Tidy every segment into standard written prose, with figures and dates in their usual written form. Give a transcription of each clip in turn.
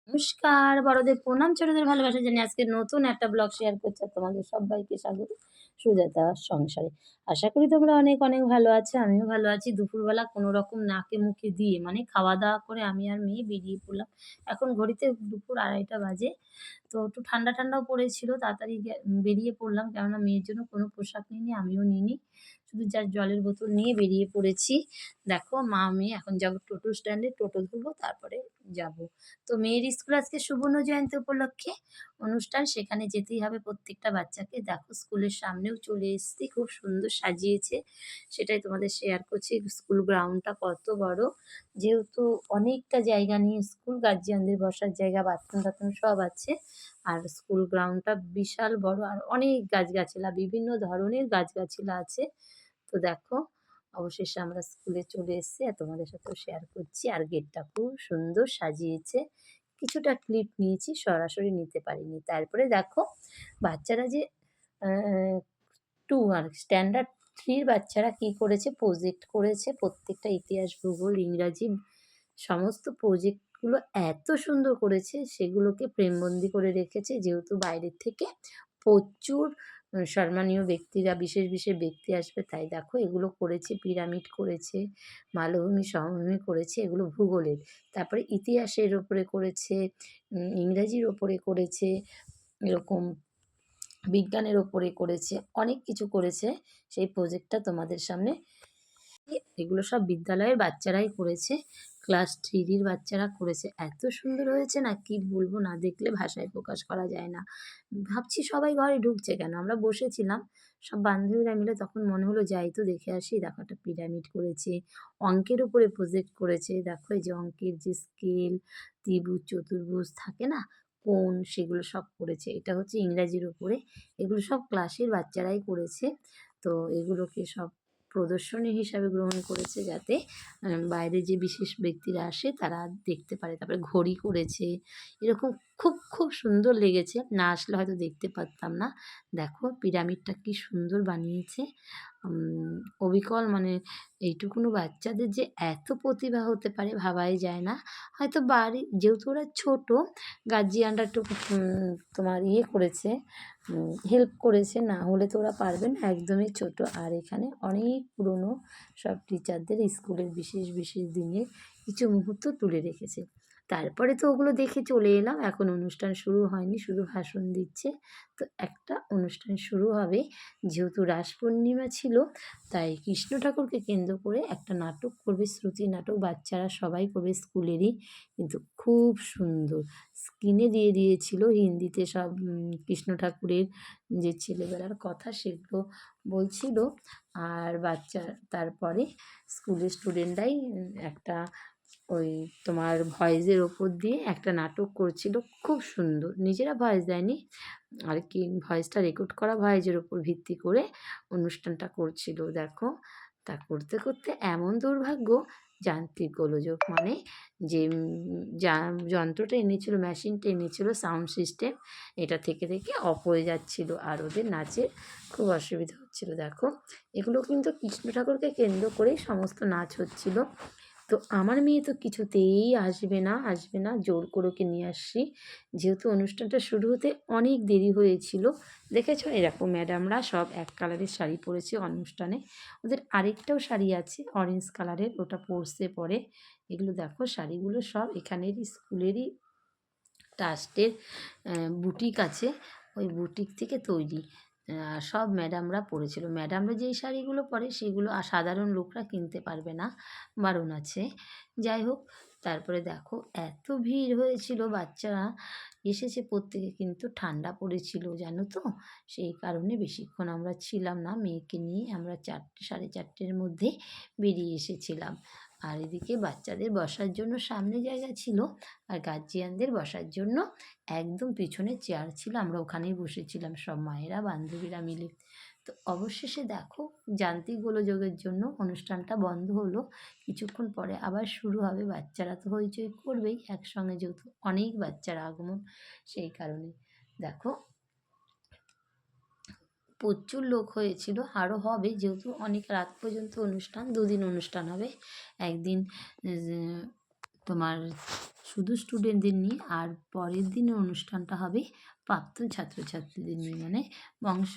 নমস্কার, বড়দের প্রণাম, ছোটদের ভালোবাসা জানিয়ে আজকের নতুন একটা ব্লগ শেয়ার করছি আর তোমাদের সবাইকে স্বাগত সুজাতার সংসারে। আশা করি তোমরা অনেক, অনেক ভালো আছো। আমিও ভালো আছি। দুপুরবেলা কোনরকম নাকে মুখে দিয়ে মানে খাওয়া-দাওয়া করে আমি আর মেয়ে বেরিয়ে পড়লাম। এখন ঘড়িতে দুপুর ২:৩০ বাজে। তো একটু ঠান্ডা, ঠান্ডাও পড়েছিল। তাড়াতাড়ি বেরিয়ে পড়লাম। কেননা মেয়ের জন্য কোনো পোশাক নিইনি, আমিও নিইনি। শুধু জাস্ট জলের বোতল নিয়ে বেরিয়ে পড়েছি। দেখো মা মেয়ে এখন যাবো টোটো স্ট্যান্ডে, টোটো ধরবো তারপরে যাবো। তো মেয়ের স্কুল আজকে সুবর্ণ জয়ন্তী উপলক্ষে অনুষ্ঠান, সেখানে যেতেই হবে প্রত্যেকটা বাচ্চাকে। দেখো স্কুলের সামনেও চলে এসেছি, খুব সুন্দর সাজিয়েছে, সেটাই তোমাদের শেয়ার করছি। স্কুল গ্রাউন্ডটা কত বড়, যেহেতু অনেকটা জায়গা নিয়ে স্কুল, গার্জিয়ানদের বসার জায়গা, বাথরুম টাথরুম সব আছে। আর স্কুল গ্রাউন্ডটা বিশাল বড়, আর অনেক গাছগাছলা, বিভিন্ন ধরনের গাছগাছলা আছে। তো দেখো অবশেষে আমরা স্কুলে চলে এসেছি আর তোমাদের সাথেও শেয়ার করছি। আর গেটটা খুব সুন্দর সাজিয়েছে। কিছুটা ক্লিপ নিয়েছি, সরাসরি নিতে পারিনি। তারপরে দেখো বাচ্চারা যে আ 2 আর স্ট্যান্ডার্ড 3 র বাচ্চারা কি করেছে, প্রজেক্ট করেছে। প্রত্যেকটা ইতিহাস, ভূগোল, ইংরাজি সমস্ত প্রজেক্টগুলো এত সুন্দর করেছে, সেগুলোকে ফ্রেমবন্দি করে রেখেছে। যেহেতু বাইরের থেকে প্রচুর সম্মানীয় ব্যক্তিরা, বিশেষ, বিশেষ ব্যক্তি আসবে, তাই দেখো এগুলো করেছে। পিরামিড করেছে, মালভূমি, সমভূমি করেছে, এগুলো ভূগোলের। তারপরে ইতিহাসের ওপরে করেছে, ইংরাজির ওপরে করেছে, এরকম বিজ্ঞানের ওপরে করেছে, অনেক কিছু করেছে। সেই প্রজেক্টটা তোমাদের সামনে, এগুলো সব বিদ্যালয়ের বাচ্চারাই করেছে। ক্লাস 3 র বাচ্চারা করেছে। এত সুন্দর হয়েছে না, কি বলবো, না দেখলে ভাষায় প্রকাশ করা যায় না। ভাবছি সবাই ঘরে ঢুকছে কেন? আমরা বসেছিলাম সব বান্ধবীরা মিলে, তখন মনে হলো যাই তো দেখে আসি। দেখো একটা পিরামিড করেছে, অঙ্কের উপরে প্রজেক্ট করেছে। দেখো এই যে অঙ্কের যে স্কেল, ত্রিভুজ, চতুর্ভুজ থাকে না, কোণ, সেগুলো সব করেছে। এটা হচ্ছে ইংরাজির উপরে। এগুলো সব ক্লাসের বাচ্চারাই করেছে। তো এগুলোকে সব প্রদর্শনী হিসাবে গ্রহণ করেছে, যাতে বাইরে যে বিশেষ ব্যক্তিরা আসে তারা দেখতে পারে। তারপরে ঘড়ি করেছে। এরকম খুব, খুব সুন্দর লেগেছে। না আসলে হয়তো দেখতে পারতাম না। দেখো পিরামিডটা কি সুন্দর বানিয়েছে। অবিকল মানে এইটুকুনো বাচ্চাদের যে এত প্রতিভা হতে পারে ভাবাই যায় না। হয়তো বাড়ি যেহেতু ওরা ছোটো, গার্জিয়ানরা একটু তোমার ইয়ে করেছে, হেল্প করেছে, না হলে তো ওরা পারবে না, একদমই ছোট। আর এখানে অনেক পুরনো সব টিচারদের স্কুলের বিশেষ, বিশেষ দিনের কিছু মুহূর্ত তুলে রেখেছে। তারপরে তো ওগুলো দেখে চলে এলাম। এখন অনুষ্ঠান শুরু হয়নি, শুধু ভাষণ দিচ্ছে। তো একটা অনুষ্ঠান শুরু হবে। যেহেতু রাস পূর্ণিমা ছিল, তাই কৃষ্ণ ঠাকুরকে কেন্দ্র করে একটা নাটক করবে, শ্রুতি নাটক। বাচ্চারা সবাই করবে, স্কুলেরই, কিন্তু খুব সুন্দর। স্ক্রিনে দিয়ে দিয়েছিল হিন্দিতে সব কৃষ্ণ ঠাকুরের যে ছেলেবেলার কথা সেগুলো বলছিল। আর বাচ্চা তারপরে স্কুলের স্টুডেন্টরাই একটা ওই তোমার ভয়েসের ওপর দিয়ে একটা নাটক করছিল, খুব সুন্দর। নিজেরা ভয়েস দেয়নি আর কি, ভয়েসটা রেকর্ড করা ভয়েসের ওপর ভিত্তি করে অনুষ্ঠানটা করছিল। দেখো তা করতে করতে এমন দুর্ভাগ্য, যান্ত্রিক গোলযোগ মানে যে যন্ত্রটা এনেছিল, মেশিনটা এনেছিল, সাউন্ড সিস্টেম, এটা থেকে থেকে অফ হয়ে যাচ্ছিল, আর ওদের নাচের খুব অসুবিধা হচ্ছিল। দেখো এগুলো কিন্তু কৃষ্ণ ঠাকুরকে কেন্দ্র করেই সমস্ত নাচ হচ্ছিল। তো আমার মেয়ে তো কিছুতেই আসবে না, আসবে না, জোর করে ওকে নিয়ে আসছি। যেহেতু অনুষ্ঠানটা শুরু হতে অনেক দেরি হয়েছিল। দেখেছো এরকম ম্যাডামরা সব এক কালারের শাড়ি পরেছে অনুষ্ঠানে। ওদের আরেকটাও শাড়ি আছে অরেঞ্জ কালারের, ওটা পরছে পরে। এগুলো দেখো শাড়িগুলো সব এখানেরই স্কুলেরই ট্রাস্টের বুটিক আছে, ওই বুটিক থেকে তৈরি। সব ম্যাডামরা পরেছিল। ম্যাডামরা যেই শাড়িগুলো পরে সেগুলো সাধারণ লোকরা কিনতে পারবে না, বারণ আছে। যাই হোক, তারপরে দেখো এত ভিড় হয়েছিল, বাচ্চারা এসেছে প্রত্যেকে, কিন্তু ঠান্ডা পড়েছিল জানো তো, সেই কারণে বেশিক্ষণ আমরা ছিলাম না। মেয়েকে নিয়ে আমরা 4টে, 4:30-র মধ্যে বেরিয়ে এসেছিলাম। আর এদিকে বাচ্চাদের বসার জন্য সামনে জায়গা ছিল, আর গার্জিয়ানদের বসার জন্য একদম পিছনে চেয়ার ছিল। আমরা ওখানেই বসেছিলাম সব মায়েরা, বান্ধবীরা মিলে। তো অবশেষে দেখো যান্ত্রিক গোলযোগের জন্য অনুষ্ঠানটা বন্ধ হলো। কিছুক্ষণ পরে আবার শুরু হবে। বাচ্চারা তো হইচই করবেই একসঙ্গে, যেহেতু অনেক বাচ্চার আগমন, সেই কারণে। দেখো প্রচুর লোক হয়েছিল, আরও হবে, যেহেতু অনেক রাত পর্যন্ত অনুষ্ঠান, 2 দিন অনুষ্ঠান হবে। একদিন তোমার শুধু স্টুডেন্টদের নিয়ে, আর পরের দিনের অনুষ্ঠানটা হবে প্রাক্তন ছাত্রছাত্রীদের নিয়ে, মানে বংশ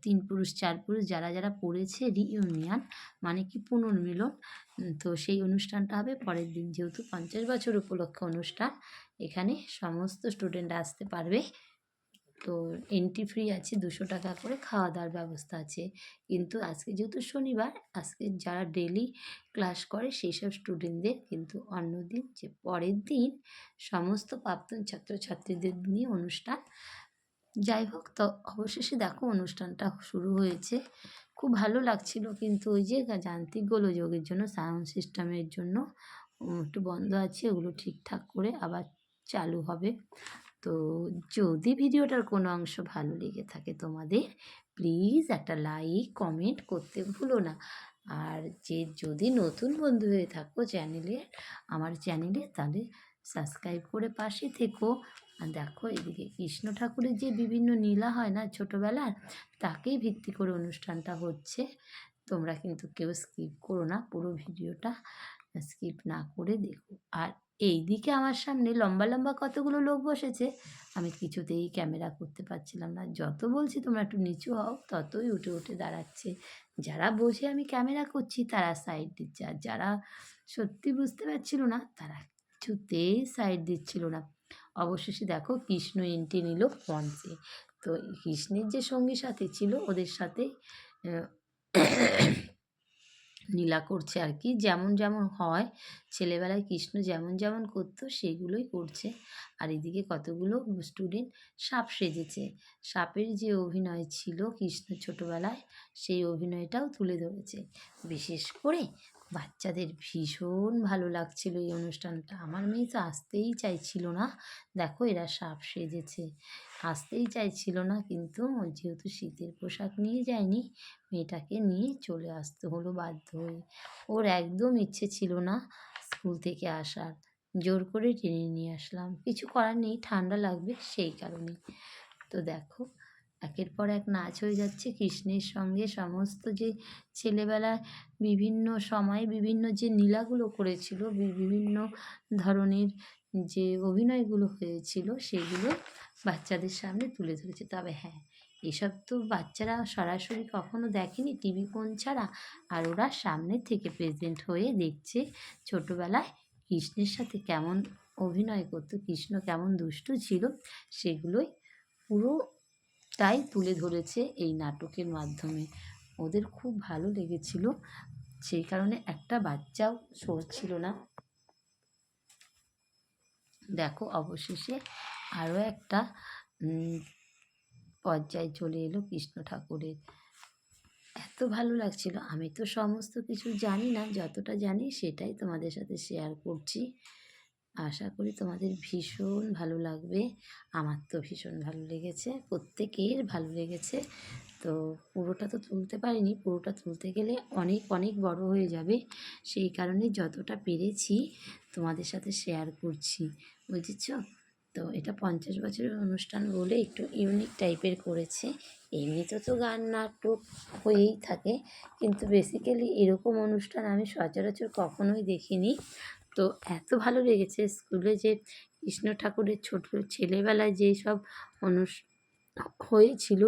৩ পুরুষ ৪ পুরুষ যারা যারা পড়েছে রিইউনিয়ন, মানে কি পুনর্মিলন। তো সেই অনুষ্ঠানটা হবে পরের দিন, যেহেতু ৫০ বছর উপলক্ষে অনুষ্ঠান, এখানে সমস্ত স্টুডেন্ট আসতে পারবে। তো এন্ট্রি ফ্রি আছে 200 টাকা করে, খাওয়া দাওয়ার ব্যবস্থা আছে। কিন্তু আজকে যেহেতু শনিবার, আজকে যারা ডেলি ক্লাস করে সেই সব স্টুডেন্টদের, কিন্তু অন্যদিন যে পরের দিন সমস্ত প্রাক্তন ছাত্রছাত্রীদের নিয়ে অনুষ্ঠান। যাই হোক, তো অবশেষে দেখো অনুষ্ঠানটা শুরু হয়েছে। খুব ভালো লাগছিল, কিন্তু ওই যে যান্ত্রিক গোলযোগের জন্য, সাউন্ড সিস্টেমের জন্য একটু বন্ধ আছে, ওগুলো ঠিকঠাক করে আবার চালু হবে। তো যদি ভিডিওটার কোনো অংশ ভালো লেগে থাকে তোমাদের, প্লিজ একটা লাইক কমেন্ট করতে ভুলো না। আর যদি নতুন বন্ধু হয়ে থাকো আমার চ্যানেলে, তাহলে সাবস্ক্রাইব করে পাশে থেকো। আর দেখো এদিকে কৃষ্ণ ঠাকুরের যে বিভিন্ন লীলা হয় না ছোটোবেলার, তাকেই ভিত্তি করে অনুষ্ঠানটা হচ্ছে। তোমরা কিন্তু কেউ স্কিপ করো না, পুরো ভিডিওটা স্কিপ না করে দেখো। আর এই দিকে আমার সামনে লম্বা লম্বা কতগুলো লোক বসেছে, আমি কিছুতেই ক্যামেরা করতে পারছিলাম না। যত বলছি তোমরা একটু নিচু হও, ততই উঠে উঠে দাঁড়াচ্ছে। যারা বোঝে আমি ক্যামেরা করছি তারা সাইড দিচ্ছে, আর যারা সত্যি বুঝতে পারছিল না তারা কিছুতেই সাইড দিচ্ছিল না। অবশেষে দেখো কৃষ্ণ এন্ট্রি নিল মঞ্চে। তো কৃষ্ণের যে সঙ্গী সাথী ছিল ওদের সাথে লীলা করছে আর কি, যেমন যেমন হয় ছেলেবেলায় কৃষ্ণ যেমন যেমন করতো সেগুলোই করছে। আর এদিকে কতগুলো স্টুডেন্ট সাপ সেজেছে। সাপের যে অভিনয় ছিল কৃষ্ণ ছোটোবেলায়, সেই অভিনয়টাও তুলে ধরেছে। বিশেষ করে বাচ্চাদের ভীষণ ভালো লাগছিল এই অনুষ্ঠানটা। আমার মেয়ে তো আসতেই চাইছিল না। দেখো এরা সাপ সেজেছে, আসতেই চাইছিল না, কিন্তু যেহেতু শীতের পোশাক নিয়ে যায়নি, মেয়েটাকে নিয়ে চলে আসতে হলো বাধ্য হয়ে। ওর একদম ইচ্ছে ছিল না স্কুল থেকে আসার, জোর করে টেনে নিয়ে আসলাম। কিছু করার নেই, ঠান্ডা লাগবে সেই কারণে। তো দেখো একের পর এক নাচ হয়ে যাচ্ছে কৃষ্ণের সঙ্গে। সমস্ত যে ছেলেবেলায় বিভিন্ন সময়ে বিভিন্ন যে লীলাগুলো করেছিল, বিভিন্ন ধরনের যে অভিনয়গুলো হয়েছিল, সেগুলো বাচ্চাদের সামনে তুলে ধরেছে। তবে হ্যাঁ, এসব তো বাচ্চারা সরাসরি কখনো দেখেনি টিভি ফোন ছাড়া, আর ওরা সামনে থেকে প্রেজেন্ট হয়ে দেখছে ছোটোবেলায় কৃষ্ণের সাথে কেমন অভিনয় করতো, কৃষ্ণ কেমন দুষ্টু ছিল, সেগুলোই পুরোটাই তুলে ধরেছে এই নাটকের মাধ্যমে। ওদের খুব ভালো লেগেছিল, সেই কারণে একটা বাচ্চাও সরছিল না। দেখো অবশেষে আরও একটা পর্যায়ে চলে এলো কৃষ্ণ ঠাকুরের। এত ভালো লাগছিল, আমি তো সমস্ত কিছু জানি না, যতটা জানি সেটাই তোমাদের সাথে শেয়ার করছি। আশা করি তোমাদের ভীষণ ভালো লাগবে। আমার তো ভীষণ ভালো লেগেছে, প্রত্যেকের ভালো লেগেছে। তো পুরোটা তো তুলতে পারিনি, পুরোটা তুলতে গেলে অনেক অনেক বড় হয়ে যাবে, সেই কারণে যতটা পেরেছি তোমাদের সাথে শেয়ার করছি, বুঝেছ? তো এটা ৫০ বছরের অনুষ্ঠান বলে একটু ইউনিক টাইপের করেছে। এমনিতে তো গান নাটক হয়েই থাকে, কিন্তু বেসিক্যালি এরকম অনুষ্ঠান আমি সচরাচর কখনোই দেখিনি। তো এত ভালো লেগেছে, স্কুলে যে কৃষ্ণ ঠাকুরের ছোটো ছেলেবেলায় যেই সব হয়েছিল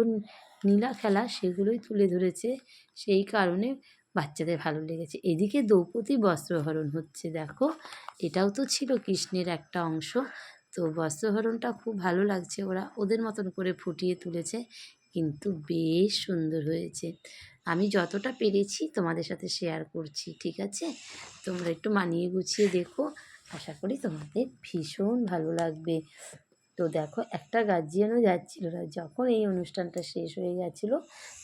লীলা খেলা, সেগুলোই তুলে ধরেছে, সেই কারণে বাচ্চাদের ভালো লেগেছে। এদিকে দ্রৌপদী বস্ত্রহরণ হচ্ছে, দেখো এটাও তো ছিল কৃষ্ণের একটা অংশ। তো বস্ত্রহরণটা খুব ভালো লাগছে, ওরা ওদের মতন করে ফুটিয়ে তুলেছে, কিন্তু বেশ সুন্দর হয়েছে। আমি যতটা পেরেছি তোমাদের সাথে শেয়ার করছি, ঠিক আছে? তোমরা একটু মানিয়ে গুছিয়ে দেখো, আশা করি তোমাদের ভীষণ ভালো লাগবে। তো দেখো একটা গার্জিয়ানও যাচ্ছিল না, যখন এই অনুষ্ঠানটা শেষ হয়ে গেছিলো,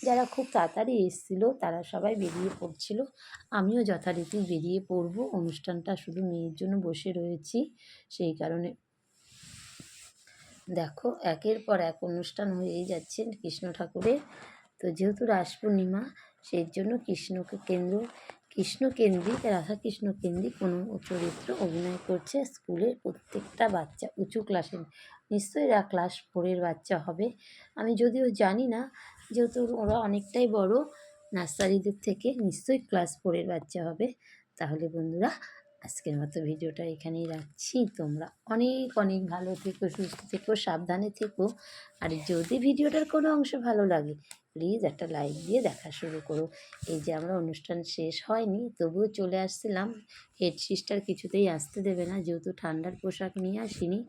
যারা খুব তাড়াতাড়ি এসেছিলো তারা সবাই বেরিয়ে পড়ছিল। আমিও যথারীতি বেরিয়ে পড়বো, অনুষ্ঠানটা শুধু মেয়ের জন্য বসে রয়েছি, সেই কারণে। দেখো একের পর এক অনুষ্ঠান হয়েই যাচ্ছে কৃষ্ণ ঠাকুরের। তো যেহেতু রাস পূর্ণিমা, সেই জন্য কৃষ্ণকেন্দ্রিক রাধাকৃষ্ণ কেন্দ্রিক কোনো চরিত্র অভিনয় করছে স্কুলের প্রত্যেকটা বাচ্চা, উঁচু ক্লাসের, নিশ্চয়ই এরা ক্লাস 4-এর বাচ্চা হবে। আমি যদিও জানি না, যেহেতু ওরা অনেকটাই বড় নার্সারিদের থেকে, নিশ্চয়ই ক্লাস 4-এর বাচ্চা হবে। তাহলে বন্ধুরা আজকের মতো ভিডিওটা এখানেই রাখছি। তোমরা অনেক অনেক ভালো থেকো, সুস্থ থেকো, সাবধানে থেকো। আর যদি ভিডিওটার কোনো অংশ ভালো লাগে প্লিজ একটা লাইক দিয়ে দেখা শুরু করো। এই যে আমরা অনুষ্ঠান শেষ হয়নি তবুও চলে আসছিলাম। হেড সিস্টার কিছুতেই আসতে দেবে না, যেহেতু ঠান্ডার পোশাক নিয়ে আসিনি।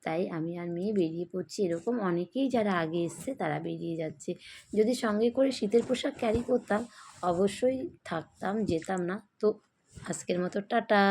তাই আমি আর মেয়ে বেরিয়ে পড়ছি। এরকম অনেকেই যারা আগে এসছে তারা বেরিয়ে যাচ্ছে। যদি সঙ্গে করে শীতের পোশাক ক্যারি করতাম অবশ্যই থাকতাম, যেতাম না। তো আজকের মতো টাটা।